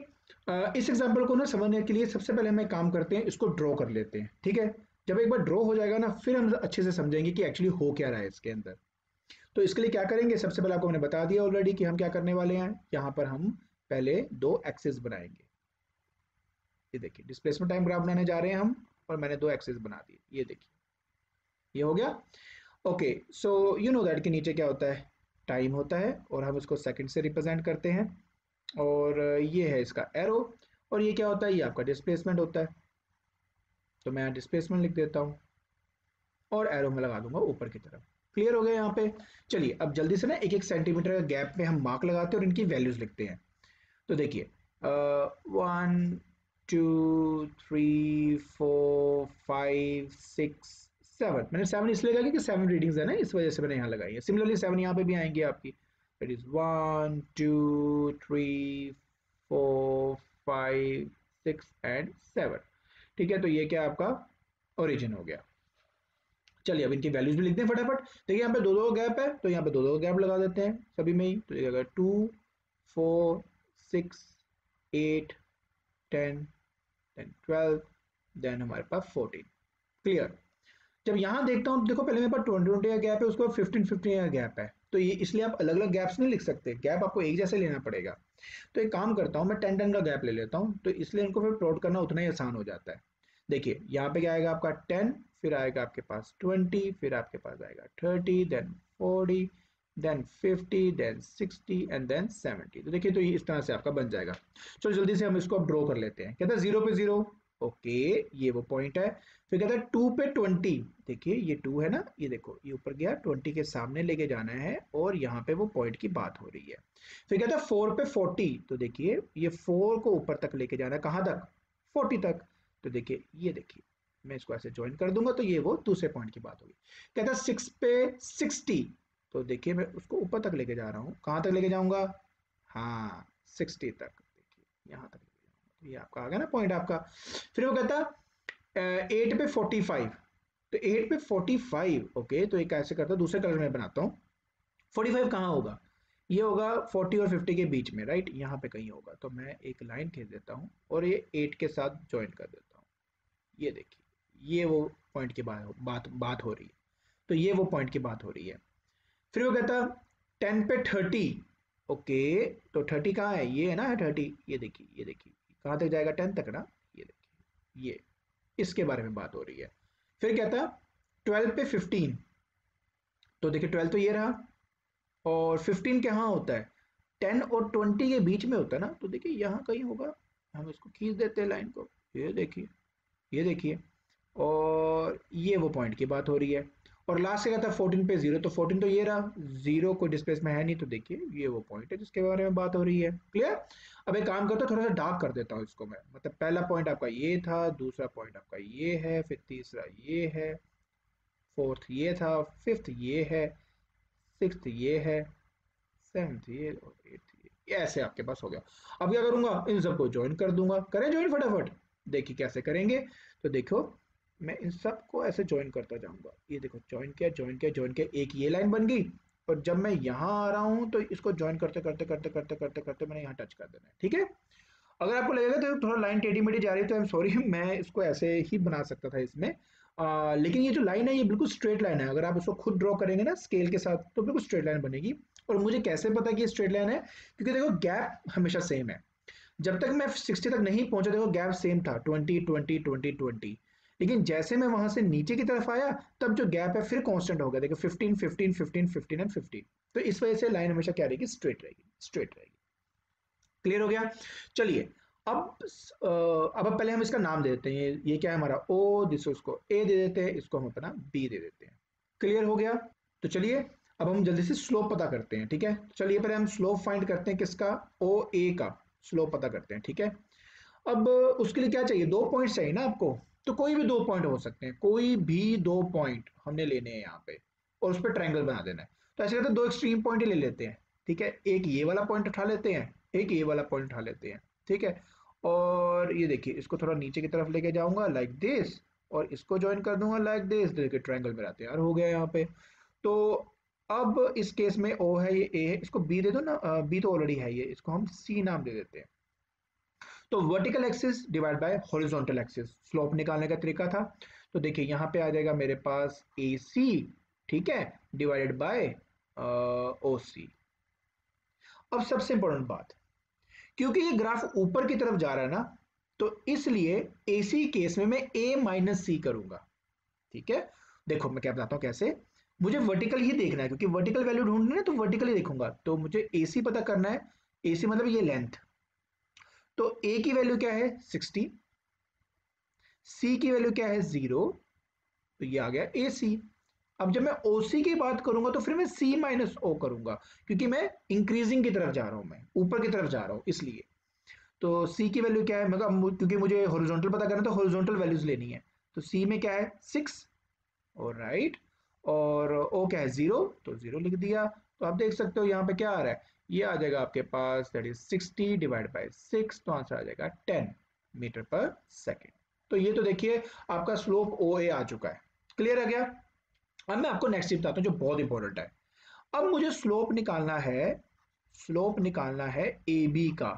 इस एग्जांपल को ना समझने के लिए सबसे पहले हम एक काम करते हैं, इसको ड्रॉ कर लेते हैं, ठीक है। जब एक बार ड्रॉ हो जाएगा ना, फिर हम अच्छे से समझेंगे कि एक्चुअली हो क्या रहा है इसके अंदर। तो इसके लिए क्या करेंगे, सबसे पहले आपको मैंने बता दिया ऑलरेडी कि हम क्या करने वाले हैं। यहाँ पर हम पहले दो एक्सिस बनाएंगे। ये देखिए डिस्प्लेसमेंट टाइम ग्राफ बनाने जा रहे हैं हम, और मैंने दो एक्सिस बना दिए। ये देखिए ये हो गया। Okay, so you know that कि नीचे क्या होता है, टाइम होता है, और हम इसको सेकंड से रिप्रेजेंट करते हैं। और ये है इसका एरो, और ये क्या होता है, ये आपका डिस्प्लेसमेंट होता है। तो मैं डिस्प्लेसमेंट लिख देता हूँ, और एरो में लगा दूंगा ऊपर की तरफ। क्लियर हो गया यहाँ पे। चलिए अब जल्दी से ना एक एक सेंटीमीटर का गैप में हम मार्क लगाते हैं और इनकी वैल्यूज लिखते हैं। तो देखिए 1 2 3 4 5 6 7, मैंने 7 इसलिए लगा क्योंकि 7 रीडिंग्स है ना, इस वजह से मैंने यहाँ लगाई है। सिमिलरली 7 यहाँ पे भी आएंगे आपकी। It is 1 2 3 4 5 6 and 7। ठीक है, तो ये क्या आपका ओरिजिन हो गया। चलिए अब इनकी वैल्यूज भी लिखते हैं फटाफट। देखिए यहाँ पे दो दो गैप है, तो यहाँ पे दो दो गैप लगा देते हैं सभी में ही। तो अगर 2 4 6 8 10 10 12, देन हमारे पास 14। क्लियर। जब यहाँ देखता हूँ, देखो पहले मेरे पास 20 का गैप है, उसके बाद 15 का गैप है। तो ये इसलिए आप अलग अलग गैप्स नहीं लिख सकते, गैप आपको एक जैसे लेना पड़ेगा। तो एक काम करता हूँ, मैं 10 का गैप ले लेता हूँ, तो इसलिए इनको फिर प्लॉट करना उतना ही आसान हो जाता है। देखिए यहाँ पे क्या आएगा आपका 10, फिर आएगा आपके पास 20, फिर आपके पास आएगा 30, then 40, then 50, then 60 and then 70। तो देखिए तो ये इस तरह से आपका बन जाएगा। चलो जल्दी से हम इसको अब ड्रॉ कर लेते हैं। कहता है 0 पे 0, ओके, ये वो पॉइंट है। फिर कहता है 2 पे 20, देखिए ये 2 है ना, ये देखो ये ऊपर गया, 20 के सामने लेके जाना है, और यहाँ पे वो पॉइंट की बात हो रही है। फिर कहता है 4 पे 40, तो देखिए ये 4 को ऊपर तक लेके जाना है, कहाँ तक, 40 तक। तो देखिए ये देखिए मैं इसको ऐसे ज्वाइन कर दूंगा, तो ये वो दूसरे पॉइंट की बात होगी। कहता है 6 पे 60, तो देखिए मैं उसको ऊपर तक लेके जा रहा हूँ, कहाँ तक लेके जाऊंगा, हाँ 60 तक, देखिए यहाँ तक लेके जाऊंगा। तो ये आपका आ गया ना पॉइंट आपका। फिर वो कहता है 8 पे 45, तो 8 पे 45, ओके, तो एक ऐसे करता हूँ, दूसरे कलर में बनाता हूँ। 45 कहाँ होगा, ये होगा 40 और 50 के बीच में, राइट, यहाँ पे कहीं होगा। तो मैं एक लाइन खींच देता हूँ और ये 8 के साथ ज्वाइन कर देता हूँ। ये देखिए ये वो पॉइंट की बात हो रही है। तो ये वो पॉइंट की बात हो रही है। फिर वो कहता 10 पे 30, ओके, तो 30 कहाँ है, ये है ना 30, ये देखिए कहाँ तक जाएगा, 10 तक ना, ये देखिए ये इसके बारे में बात हो रही है। फिर कहता 12 पे 15, तो देखिए 12 तो ये रहा, और 15 कहाँ होता है, 10 और 20 के बीच में होता है ना, तो देखिए यहाँ कहीं होगा। हम इसको खींच देते हैं लाइन को, ये देखिए ये देखिए, और ये वो पॉइंट की बात हो रही है। और लास्ट से क्या था 14 पे 0, तो 14 तो ये रहा, 0 कोई डिस्प्लेस में है नहीं, तो देखिए ये वो पॉइंट है जिसके बारे में बात हो रही है। क्लियर। अब एक काम करता हूँ, थोड़ा सा डार्क कर देता हूँ इसको मैं, मतलब पहला पॉइंट आपका ये था, दूसरा पॉइंट आपका ये है, फिर तीसरा ये है, फोर्थ ये था, फिफ्थ ये है, सिक्स्थ ये है, सेवंथ ये, और एट्थ ये ऐसे आपके पास हो गया। अब क्या करूंगा, इन सबको ज्वाइन कर दूंगा। करें ज्वाइन फटाफट, देखिए कैसे करेंगे। तो देखो मैं इन सबको ऐसे ज्वाइन करता जाऊंगा, ये देखो ज्वाइन किया ज्वाइन किया ज्वाइन किया, एक ये लाइन बन गई। और जब मैं यहाँ आ रहा हूँ तो इसको ज्वाइन करते करते करते करते करते करते मैंने यहाँ टच कर देना है, ठीक है। अगर आपको लगेगा तो थोड़ा लाइन टेढ़ी मेढ़ी जा रही है, तो आई एम सॉरी, मैं इसको ऐसे ही बना सकता था इसमें। लेकिन ये जो लाइन है ये बिल्कुल स्ट्रेट लाइन है, अगर आप इसको खुद ड्रॉ करेंगे ना स्केल के साथ, तो बिल्कुल स्ट्रेट लाइन बनेगी। और मुझे कैसे पता कि ये स्ट्रेट लाइन है, क्योंकि देखो गैप हमेशा सेम है। जब तक मैं 60 तक नहीं पहुंचा, देखो गैप सेम था, 20 20 20 20। लेकिन जैसे मैं वहां से नीचे की तरफ आया, तब जो गैप है फिर कांस्टेंट हो गया, देखो 15 15 15 15 एंड 15। तो इस वजह से लाइन हमेशा क्या रहेगी, स्ट्रेट रहेगी, स्ट्रेट रहेगी। क्लियर हो गया। चलिए अब पहले हम इसका नाम दे देते हैं, ये क्या है हमारा ओ, दिस उसको ए दे देते हैं, इसको हम अपना बी दे देते हैं। क्लियर हो गया। तो चलिए अब हम जल्दी से स्लोप पता करते हैं, ठीक है। चलिए पहले हम स्लोप फाइंड करते हैं, किसका, ओ ए का स्लोप पता करते हैं, ठीक है। अब उसके लिए क्या चाहिए, दो पॉइंट चाहिए ना आपको। तो कोई भी दो पॉइंट हो सकते हैं, कोई भी दो पॉइंट हमने लेने हैं यहाँ पे, और उस पर ट्रायंगल बना देना है। तो ऐसे करते हैं, दो एक्सट्रीम पॉइंट ही ले लेते हैं, ठीक है। एक ये वाला पॉइंट उठा लेते हैं, एक ये वाला पॉइंट उठा लेते हैं, ठीक है। और ये देखिए इसको थोड़ा नीचे की तरफ लेके जाऊंगा लाइक दिस, और इसको ज्वाइन कर दूंगा लाइक दिस, देखिए ट्रायंगल मेरा तैयार हो गया यहाँ पे। तो अब इस केस में ओ है, ये ए है, इसको बी दे दो ना, बी तो ऑलरेडी है, ये इसको हम सी नाम दे देते हैं। तो vertical axis divide by horizontal axis slope निकालने का तरीका था। तो देखिए यहाँ पे आ जाएगा मेरे पास ए सी, ठीक है, डिवाइडेड बाय ओ सी। अब सबसे इंपॉर्टेंट बात, क्योंकि ये ग्राफ ऊपर की तरफ जा रहा है ना, तो इसलिए एसी केस में मैं ए माइनस सी करूंगा, ठीक है। देखो मैं क्या बताता हूं कैसे। मुझे वर्टिकल ही देखना है, क्योंकि वर्टिकल वैल्यू ढूंढनी है तो वर्टिकल ही देखूंगा। तो मुझे एसी पता करना है, एसी मतलब ये लेंथ। तो ए की वैल्यू क्या है 60, सी की वैल्यू क्या है 0, तो ये आ गया ए सी। अब जब मैं ओ सी की बात करूंगा तो फिर मैं सी माइनस ओ करूंगा, क्योंकि मैं इंक्रीजिंग की तरफ जा रहा हूं, मैं ऊपर की तरफ जा रहा हूं इसलिए। तो सी की वैल्यू क्या है, मतलब क्योंकि मुझे हॉरिजॉन्टल पता करना है तो हॉरिजॉन्टल वैल्यूज लेनी है। तो सी में क्या है 6, और राइट, और ओ क्या है 0, तो 0 लिख दिया। तो आप देख सकते हो यहाँ पे क्या आ रहा है, ये आ जाएगा आपके पास दैट इज 60 डिवाइड बाय 6, तो आंसर आ जाएगा 10 मीटर पर सेकेंड। तो ये तो देखिए आपका स्लोप ओ ए आ चुका है, क्लियर है क्या। अब मैं आपको नेक्स्ट चीज बताता हूँ जो बहुत इंपॉर्टेंट है। अब मुझे स्लोप निकालना है, स्लोप निकालना है ए बी का।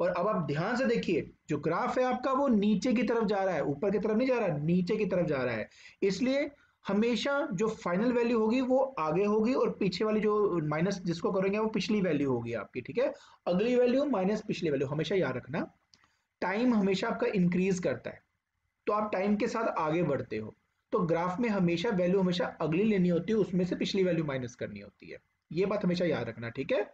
और अब आप ध्यान से देखिए, जो ग्राफ है आपका वो नीचे की तरफ जा रहा है, ऊपर की तरफ नहीं जा रहा, नीचे की तरफ जा रहा है। इसलिए हमेशा जो फाइनल वैल्यू होगी वो आगे होगी, और पीछे वाली जो माइनस जिसको करेंगे वो पिछली वैल्यू होगी आपकी, ठीक है। अगली वैल्यू माइनस पिछली वैल्यू, हमेशा याद रखना। टाइम हमेशा आपका इंक्रीज करता है, तो आप टाइम के साथ आगे बढ़ते हो। तो ग्राफ में हमेशा वैल्यू हमेशा अगली लेनी होती है, उसमें से पिछली वैल्यू माइनस करनी होती है। ये बात हमेशा याद रखना, ठीक है।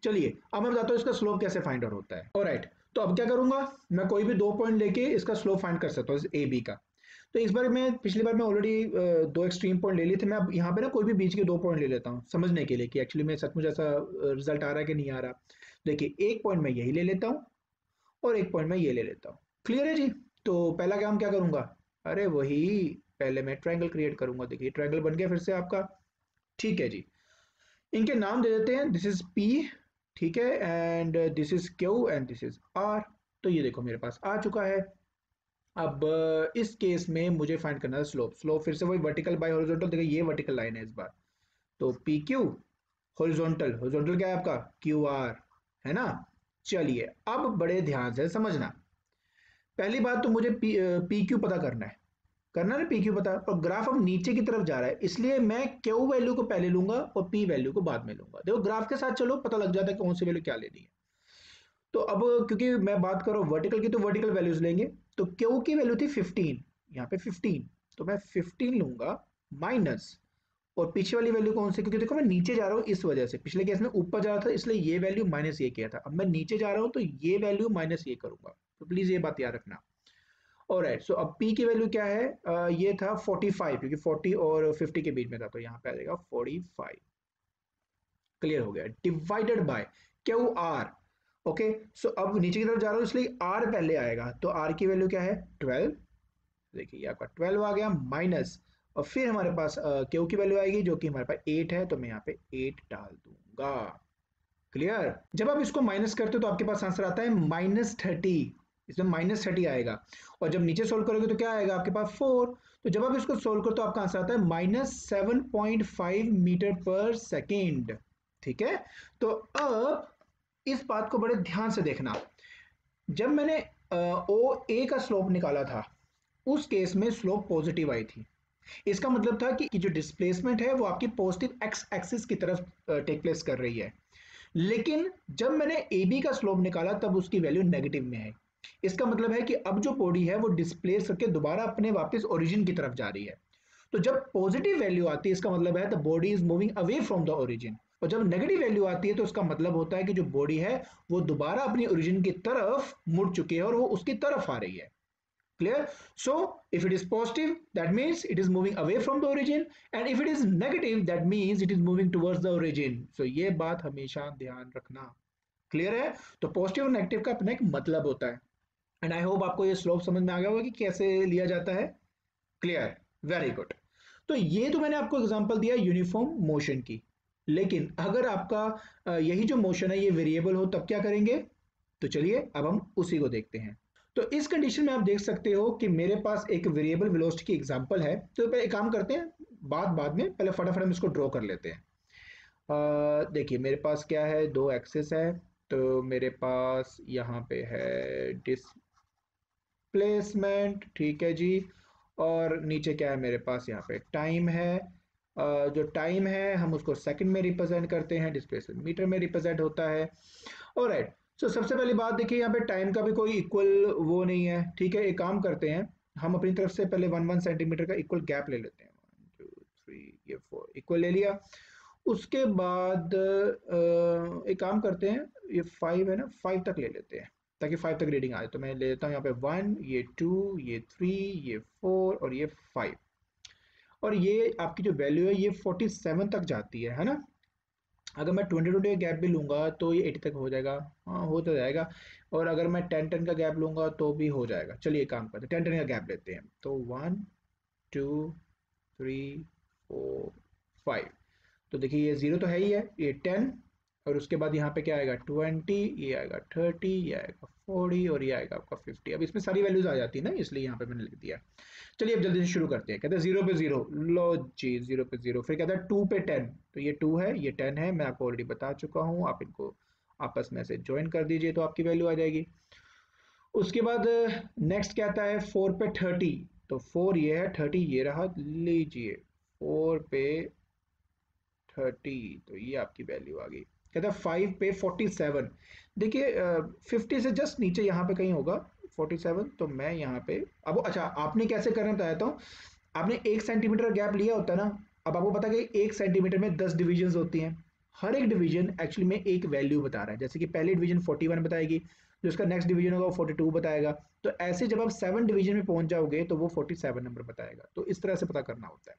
चलिए अब मैं बताता हूँ इसका स्लोप कैसे फाइंड आउट होता है। ऑलराइट, तो अब क्या करूंगा, मैं कोई भी 2 पॉइंट लेके इसका स्लोप फाइंड कर सकता हूँ ए बी का। तो इस बार मैं, पिछली बार मैं ऑलरेडी 2 एक्सट्रीम पॉइंट ले लिए थे, मैं अब यहाँ पे ना कोई भी बीच के 2 पॉइंट ले लेता हूँ समझने के लिए कि एक्चुअली में सचमुच ऐसा रिजल्ट आ रहा है कि नहीं आ रहा। देखिए एक पॉइंट मैं यही ले लेता हूँ, और एक पॉइंट मैं ये ले लेता हूँ, क्लियर है जी। तो पहला काम क्या करूंगा, अरे वही, पहले मैं ट्रायंगल क्रिएट करूंगा। देखिए ट्रायंगल बन गया फिर से आपका, ठीक है जी। इनके नाम दे देते हैं, दिस इज पी, ठीक है, and this is Q and this is R. तो ये देखो मेरे पास आ चुका है। अब इस केस में मुझे फाइंड करना है स्लोप। स्लोप फिर से वही वर्टिकल बाय हॉरिजॉन्टल, देखिए ये वर्टिकल लाइन है इस बार। तो पी क्यू, हॉरिजॉन्टल, हॉरिजॉन्टल क्या है आपका क्यू आर, है ना। चलिए अब बड़े ध्यान से समझना। पहली बात तो मुझे पी क्यू पता करना है पी क्यू पता, और ग्राफ अब नीचे की तरफ जा रहा है, इसलिए मैं क्यू वैल्यू को पहले लूंगा और पी वैल्यू को बाद में लूंगा। देखो ग्राफ के साथ चलो, पता लग जाता है कौन सी वैल्यू क्या लेनी है। तो अब क्योंकि मैं बात करूं वर्टिकल की, तो वर्टिकल वैल्यूज लेंगे। तो क्यू की वैल्यू थी 15, यहाँ पे 15, तो मैं 15 लूंगा माइनस, और पीछे वाली वैल्यू कौन सी, क्योंकि देखो मैं नीचे जा रहा हूँ इस वजह से, पिछले केस में ऊपर जा रहा था इसलिए ये वैल्यू माइनस ये किया था, अब मैं नीचे जा रहा हूँ तो ये वैल्यू माइनस ये करूंगा। तो प्लीज ये बात याद रखना। ऑलराइट, सो अब p की वैल्यू क्या है, ये था 45, क्योंकि 40 और 50 के बीच में था, तो यहाँ पे आ जाएगा 45, क्लियर हो गया, divided by Q R. Okay, so अब नीचे की तरफ जा रहा हूँ इसलिए r पहले आएगा, तो r की वैल्यू क्या है 12, देखिए ये आपका 12 आ गया माइनस, और फिर हमारे पास क्यू की वैल्यू आएगी जो कि हमारे पास 8 है, तो मैं यहाँ पे 8 डाल दूंगा, क्लियर। जब आप इसको माइनस करते हो तो आपके पास आंसर आता है -30, इसमें -30 आएगा। और जब नीचे सोल्व करोगे तो क्या आएगा आपके पास 4। तो जब आप इसको सोल्व करो तो आपका आंसर आता है -7.5 मीटर पर सेकेंड, ठीक है। तो अब इस बात को बड़े ध्यान से देखना, जब मैंने ओ ए का स्लोप निकाला था उस केस में स्लोप पॉजिटिव आई थी। इसका मतलब था कि जो डिस्प्लेसमेंट है वो आपकी पॉजिटिव एक्स एक्सिस की तरफ टेक प्लेस कर रही है। लेकिन जब मैंने ए बी का स्लोप निकाला तब उसकी वैल्यू नेगेटिव में है। इसका मतलब है कि अब जो बॉडी है वो डिस्प्लेस करके दोबारा अपने वापस ओरिजिन की तरफ जा रही है। तो जब पॉजिटिव वैल्यू आती है इसका मतलब है the body is moving away from the origin, और जब नेगेटिव वैल्यू आती है तो उसका मतलब होता है कि जो बॉडी है वो दोबारा अपनी ओरिजिन की तरफ मुड़ चुकी है और वो उसकी तरफ आ रही है, clear. So if it is positive that means it is moving away from the origin, and if it is negative that means it is moving towards the origin. So ये बात हमेशा ध्यान रखना, क्लियर है। तो पॉजिटिव और नेगेटिव का अपना एक मतलब होता है, एंड आई होप आपको ये स्लोप समझ में आ गया होगा कि कैसे लिया जाता है, क्लियर, वेरी गुड। तो ये तो मैंने आपको एग्जांपल दिया यूनिफॉर्म मोशन की, लेकिन अगर आपका यही जो मोशन है ये वेरिएबल हो तब क्या करेंगे, तो चलिए अब हम उसी को देखते हैं। तो इस कंडीशन में आप देख सकते हो कि मेरे पास एक वेरिएबल वेलोसिटी की एग्जांपल है। तो पहले एक काम करते हैं, बाद में पहले फटाफट हम इसको ड्रॉ कर लेते हैं। देखिए मेरे पास क्या है, दो एक्सिस है। तो मेरे पास यहाँ पे है डिस्प्लेसमेंट, ठीक है जी। और नीचे क्या है मेरे पास, यहाँ पे टाइम है। जो टाइम है हम उसको सेकंड में रिप्रेजेंट करते हैं, डिस्प्लेसमेंट मीटर में रिप्रेजेंट होता है। ऑलराइट, सो सबसे पहली बात देखिए, यहाँ पे टाइम का भी कोई इक्वल वो नहीं है, ठीक है। एक काम करते हैं, हम अपनी तरफ से पहले 1 सेंटीमीटर का इक्वल गैप ले लेते हैं। 1 2 3 ये 4 इक्वल ले लिया। उसके बाद एक काम करते हैं, ये 5 है ना, 5 तक ले लेते हैं ताकि 5 तक रीडिंग आए। तो मैं ले लेता हूँ यहाँ पे 1, ये 2, ये 3, ये 4 और ये 5। और ये आपकी जो वैल्यू है ये 47 तक जाती है ना। अगर मैं 20 का गैप भी लूंगा तो ये 80 तक हो जाएगा। हाँ हो तो जाएगा। और अगर मैं 10 का गैप लूंगा तो भी हो जाएगा। चलिए एक काम करते हैं, 10 का गैप लेते हैं। तो 1 2 3 4 5। तो देखिए ये 0 तो है ही है, ये 10। और उसके बाद यहाँ पे क्या आएगा 20, ये आएगा 30, ये आएगा 40 और ये आएगा आपका 50। अब इसमें सारी वैल्यूज आ जाती है ना, इसलिए यहाँ पे मैंने लिख दिया। चलिए अब जल्दी से शुरू करते हैं। कहते हैं 0 पे 0, लो जी 0 पे 0। फिर कहता है 2 पे 10, तो ये 2 है, ये 10 है, मैं आपको ऑलरेडी बता चुका हूँ। आप इनको आपस में से ज्वाइन कर दीजिए तो आपकी वैल्यू आ जाएगी। उसके बाद नेक्स्ट क्या आता है 4 पे 30, तो 4 ये है, 30 ये रहा, लीजिए 4 पे 30, तो ये आपकी वैल्यू आ गई। कहता है 5 पे 47। देखिए 50 से जस्ट नीचे यहाँ पे कहीं होगा 47। तो मैं यहाँ पे अब अच्छा आपने कैसे करना बताता हूँ। आपने 1 सेंटीमीटर गैप लिया होता है ना। अब आपको पता है कि 1 सेंटीमीटर में 10 डिविजन होती हैं। हर एक डिवीजन एक्चुअली में एक वैल्यू बता रहा है। जैसे कि पहली डिवीजन 41 बताएगी, जो उसका नेक्स्ट डिवीजन होगा वो 42 बताएगा। तो ऐसे जब आप 7 डिवीजन में पहुंच जाओगे तो वो 47 नंबर बताएगा। तो इस तरह से पता करना होता है।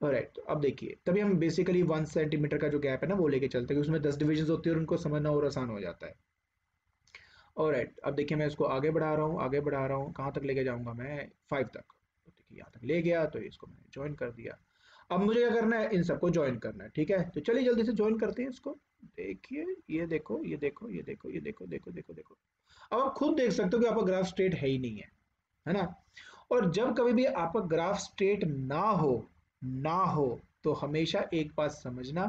राइट, तो अब देखिए तभी हम बेसिकली 1 सेंटीमीटर का जो गैप है ना वो लेके चलते हैं, उसमें 10 डिविजन होती है और उनको समझना और आसान हो जाता है। राइट, अब देखिए मैं इसको आगे बढ़ा रहा हूँ, आगे बढ़ा रहा हूँ, कहाँ तक लेके जाऊंगा मैं 5 तक। तो देखिए यहाँ तक ले गया, तो इसको मैंने ज्वाइन कर दिया। अब मुझे क्या करना है, इन सबको ज्वाइन करना है, ठीक है। तो चलिए जल्दी से ज्वाइन करते हैं इसको। देखिए ये देखो, ये देखो, ये देखो, ये देखो, देखो देखो देखो। अब आप खुद देख सकते हो कि आपका ग्राफ स्ट्रेट है ही नहीं है ना। और जब कभी भी आपका ग्राफ स्ट्रेट ना हो तो हमेशा एक बात समझना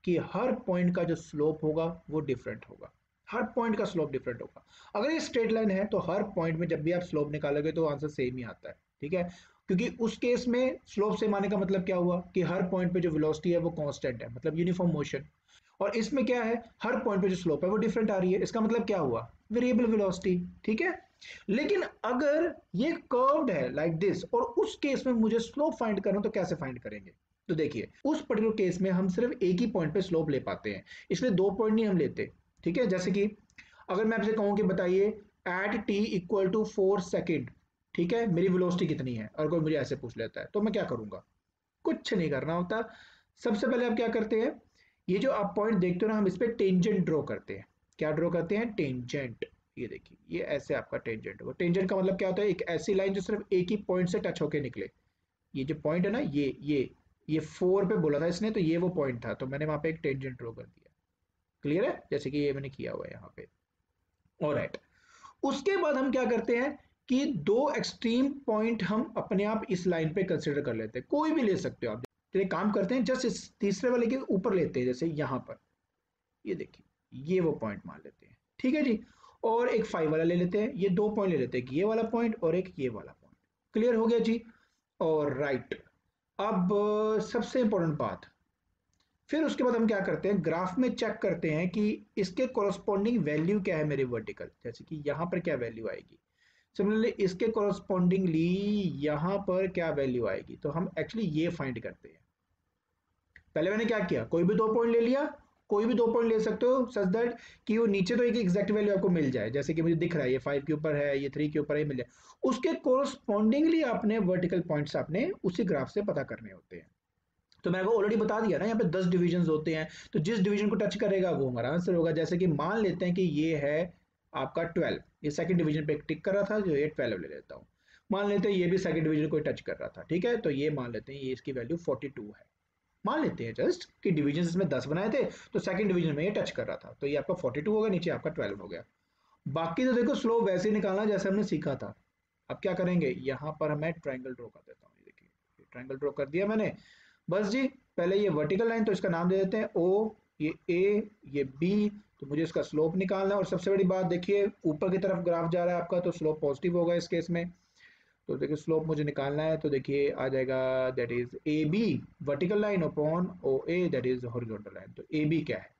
कि हर पॉइंट का जो स्लोप होगा वो डिफरेंट होगा। हर पॉइंट का स्लोप डिफरेंट होगा। अगर ये स्ट्रेट लाइन है तो हर पॉइंट में जब भी आप स्लोप निकालोगे तो आंसर सेम ही आता है, ठीक है। क्योंकि उस केस में स्लोप सेम आने का मतलब क्या हुआ कि हर पॉइंट पे जो वेलोसिटी है वो कांस्टेंट है, मतलब यूनिफॉर्म मोशन। और इसमें क्या है, हर पॉइंट पे जो स्लोप है वो डिफरेंट आ रही है, इसका मतलब क्या हुआ, वेरिएबल वेलोसिटी, ठीक है। लेकिन अगर ये कर्व्ड है लाइक दिस और उस केस में मुझे स्लोप फाइंड करना तो कैसे फाइंड करेंगे। तो देखिए उस पर्टिकुलर केस में हम सिर्फ एक ही पॉइंट पे स्लोप ले पाते हैं, इसलिए दो पॉइंट नहीं हम लेते, ठीक है। जैसे कि अगर मैं आपसे कहूं कि बताइए at T equal to 4 second, ठीक है, मेरी वेलोसिटी कितनी है, और कोई मुझे ऐसे पूछ लेता है तो मैं क्या करूंगा, कुछ नहीं करना होता। सबसे पहले आप क्या करते हैं, ये जो आप पॉइंट देखते हो ना, हम इस पे टेंजेंट ड्रॉ करते हैं। क्या ड्रॉ करते हैं, टेंजेंट। ये देखिए ये ऐसे आपका टेंजेंट होगा। टेंजेंट का मतलब क्या होता है, एक ऐसी लाइन जो सिर्फ एक ही पॉइंट से टच होके निकले। ये जो पॉइंट है ना, ये 4 पे बोला था इसने, तो ये वो पॉइंट था, तो मैंने वहां पे एक टेंजेंट ड्रॉ कर दिया। क्लियर है, जैसे कि ये मैंने किया हुआ है यहाँ पे। ऑलराइट, उसके बाद हम क्या करते हैं कि दो एक्सट्रीम पॉइंट हम अपने आप इस लाइन पे कंसिडर कर लेते हैं, कोई भी ले सकते हो आप। तो एक काम करते हैं, जस्ट इस तीसरे वाले के ऊपर लेते हैं, जैसे यहाँ पर ये देखिए ये वो पॉइंट मान लेते हैं, ठीक है जी। और एक 5 वाला ले लेते हैं, ये दो पॉइंट ले लेते हैं, ये वाला पॉइंट और एक ये वाला पॉइंट। क्लियर हो गया जी। और राइट, अब सबसे इंपॉर्टेंट बात, फिर उसके बाद हम क्या करते हैं, ग्राफ में चेक करते हैं कि इसके कोरस्पॉन्डिंग वैल्यू क्या है मेरे वर्टिकल, जैसे कि यहाँ पर क्या वैल्यू आएगी। सिमिलरली इसके कोरस्पॉन्डिंगली यहाँ पर क्या वैल्यू आएगी। तो हम एक्चुअली ये फाइंड करते हैं। पहले मैंने क्या किया, कोई भी दो पॉइंट ले लिया, कोई भी दो पॉइंट ले सकते हो सच दैट कि वो नीचे तो एक एग्जैक्ट वैल्यू आपको मिल जाए, जैसे कि मुझे दिख रहा है ये 5 के ऊपर है, ये 3 के ऊपर है, मिल जाए। उसके कोरस्पॉन्डिंगली आपने वर्टिकल पॉइंट्स आपने उसी ग्राफ से पता करने होते हैं। तो मैंने वो ऑलरेडी बता दिया ना, यहाँ पे 10 डिविजन होते हैं, तो जिस डिवीजन को टच करेगा वो हमारा आंसर होगा। जैसे कि मान लेते हैं कि ये है आपका 12, ये सेकंड डिवीजन पे टिक कर रहा था, जो ये 12 ले लेता हूँ। मान लेते हैं ये भी सेकंड डिवीजन को टच कर रहा था, ठीक है। तो ये मान लेते हैं ये इसकी वैल्यू 42 है। मान लेते हैं जस्ट कि डिवीजन इसमें 10 बनाए थे, तो सेकंड डिवीजन में ये टच कर रहा था, तो ये आपका 42 होगा, नीचे आपका 12 हो गया। बाकी तो देखो स्लोप वैसे ही निकालना जैसे हमने सीखा था। अब क्या करेंगे, यहाँ पर मैं ट्रायंगल ड्रॉ कर देता हूँ। देखिए ट्रायंगल ड्रॉ कर दिया मैंने। बस जी, पहले ये वर्टिकल लाइन तो इसका नाम दे देते हैं ओ, ये ए, ये बी। तो मुझे इसका स्लोप निकालना है। और सबसे बड़ी बात देखिए, ऊपर की तरफ ग्राफ जा रहा है आपका, तो स्लोप पॉजिटिव होगा इस केस में। तो देखिए स्लोप मुझे निकालना है, तो देखिए आ जाएगा that is A B vertical line upon O A that is horizontal line. तो ए बी क्या है,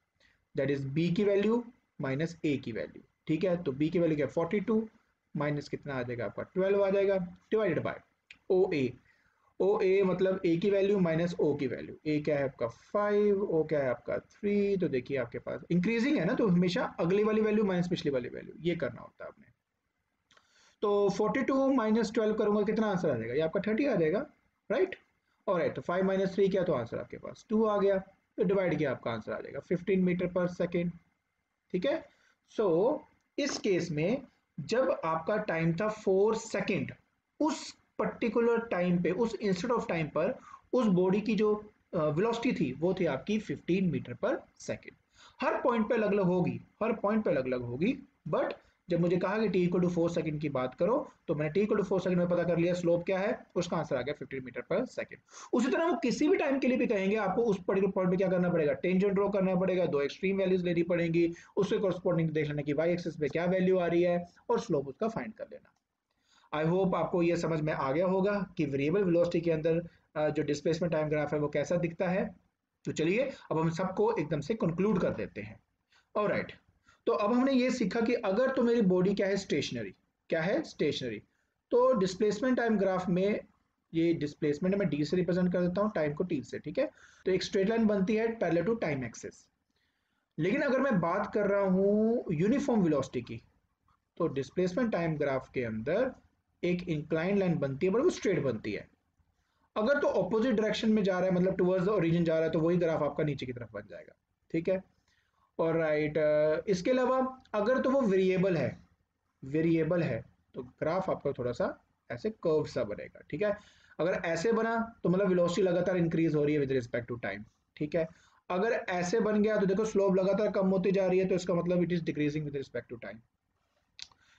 दैट इज बी की वैल्यू माइनस ए की वैल्यू। ठीक है, तो बी की वैल्यू क्या, 42 माइनस कितना आ जाएगा आपका 12 आ जाएगा, डिवाइडेड बाय ओ ए। ओ ए मतलब ए की वैल्यू माइनस ओ की वैल्यू। ए क्या है आपका 5, ओ क्या है आपका 3। तो देखिए आपके पास इंक्रीजिंग है ना, तो हमेशा अगली वाली वैल्यू माइनस पिछली वाली वैल्यू, ये करना होता है आपने। तो 42 माइनस 12 करूंगा, कितना आंसर आ जाएगा, ये आपका 30 आ जाएगा, राइट। और राइट, तो 5 माइनस 3 क्या, तो आंसर आपके पास 2 आ गया। तो डिवाइड किया आपका आंसर आ जाएगा 15 मीटर पर सेकेंड। ठीक है। सो इस केस में जब आपका टाइम था 4 सेकेंड, उस पर्टिकुलर टाइम पे, उस इंस्टेंट ऑफ टाइम पर उस बॉडी की जो वेलोसिटी थी वो थी आपकी 15 मीटर पर सेकेंड। हर पॉइंट पे अलग अलग होगी, हर पॉइंट पे अलग अलग होगी। बट जब मुझे कहा कि टी इक्वल टू 4 सेकंड की बात करो, तो मैंने टी इक्वल टू 4 सेकंड में पता कर लिया स्लोप क्या है, उसका आंसर आ गया 15 मीटर पर सेकंड। उसी तरह वो किसी भी टाइम के लिए भी कहेंगे, आपको उस पर्टिकुलर पॉइंट पे क्या करना पड़ेगा, टेंजेंट ड्रॉ करना पड़ेगा, दो एक्सट्रीम वैल्यूज लेनी पड़ेंगी, उसके कॉरस्पॉन्डिंग देख लेना कि वाई एक्सिस पे क्या वैल्यू आ रही है, और स्लोप उसका फाइंड कर लेना। आई होप आपको ये समझ में आ गया होगा कि वेरिएबल वेलोसिटी के अंदर जो डिस्प्लेसमेंट टाइम ग्राफ है वो कैसा दिखता है। तो चलिए अब हम सबको एकदम से कंक्लूड कर देते हैं। ऑलराइट, तो अब हमने ये सीखा कि अगर तो मेरी बॉडी क्या है, स्टेशनरी, क्या है, स्टेशनरी। तो डिस्प्लेसमेंट टाइम ग्राफ में ये डिस्प्लेसमेंट मैं डी से रिप्रेजेंट कर देता हूँ, टाइम को टी से। ठीक है, तो एक स्ट्रेट लाइन बनती है पैरेलल टू टाइम एक्सिस। लेकिन अगर मैं बात कर रहा हूँ यूनिफॉर्म वेलोसिटी की, तो डिस्प्लेसमेंट टाइम ग्राफ के अंदर एक इंक्लाइन लाइन बनती है, बट वो स्ट्रेट बनती है। अगर तो ऑपोजिट डायरेक्शन में जा रहा है, मतलब टुवर्ड्स द ओरिजिन जा रहा है, तो वही ग्राफ आपका नीचे की तरफ बन जाएगा। ठीक है, और राइट, इसके अलावा अगर तो वो वेरिएबल है, वेरिएबल है, तो ग्राफ आपका थोड़ा सा ऐसे कर्व सा बनेगा। ठीक है, अगर ऐसे बना तो मतलब वेलोसिटी लगातार इंक्रीज हो रही है विद रिस्पेक्ट टू टाइम। ठीक है, अगर ऐसे बन गया तो देखो स्लोप लगातार कम होती जा रही है, तो इसका मतलब it is decreasing with respect to time.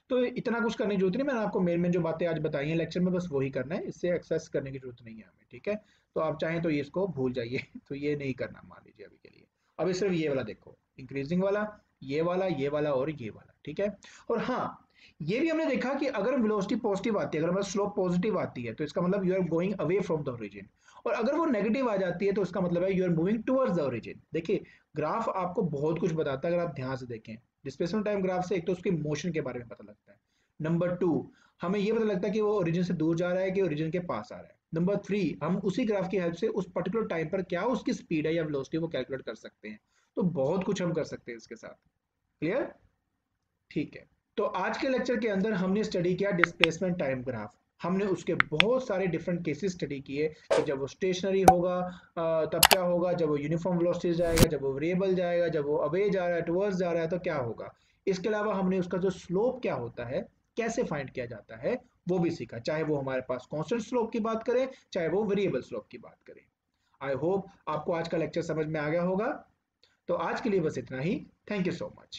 तो इतना कुछ करने की जरूरत नहीं, मैंने आपको मेन जो बातें आज बताई हैं लेक्चर में, बस वही करना है, इससे एक्सेस करने की जरूरत नहीं है हमें। ठीक है, तो आप चाहें तो ये इसको भूल जाइए तो ये नहीं करना मान लीजिए अभी के लिए। अभी सिर्फ ये वाला देखो, इंक्रीजिंग वाला, ये वाला और ये वाला। ठीक है, और हाँ, ये भी हमने देखा कि अगर वेलोसिटी पॉजिटिव आती है, अगर मतलब स्लोप पॉजिटिव आती है, तो इसका मतलब you are going away from the origin. और अगर वो नेगेटिव आ जाती है, तो इसका मतलब है you are moving towards the origin. देखिए ग्राफ आपको बहुत कुछ बताता है अगर आप ध्यान से देखें। डिस्प्लेसमेंट टाइम ग्राफ से एक तो उसकी मोशन के बारे में पता लगता है, नंबर टू हमें ये पता लगता है कि वो ओरिजिन से दूर जा रहा है कि ओरिजिन के पास आ रहा है, नंबर थ्री हम उसी ग्राफ की हेल्प से उस पर्टिकुलर टाइम पर क्या उसकी स्पीड है या वेलोसिटी वो कैलकुलेट कर सकते हैं। तो बहुत कुछ हम कर सकते हैं इसके साथ। क्लियर? ठीक है, तो आज के लेक्चर के अंदर हमने स्टडी किया डिस्प्लेसमेंट टाइम ग्राफ। हमने उसके बहुत सारे डिफरेंट केसेस स्टडी किए कि जब वो स्टेशनरी होगा तब क्या होगा, जब वो यूनिफॉर्म वेलोसिटी जाएगा, जब वो वेरिएबल जाएगा, जब वो अवे जा रहा है, टुवर्ड्स जा रहा है, तो क्या होगा। इसके अलावा हमने उसका जो स्लोप क्या होता है, कैसे फाइंड किया जाता है, वो भी सीखा, चाहे वो हमारे पास कांस्टेंट स्लोप की बात करें, चाहे वो वेरिएबल स्लोप की बात करें। आई होप आपको आज का लेक्चर समझ में आ गया होगा। तो आज के लिए बस इतना ही। Thank you so much.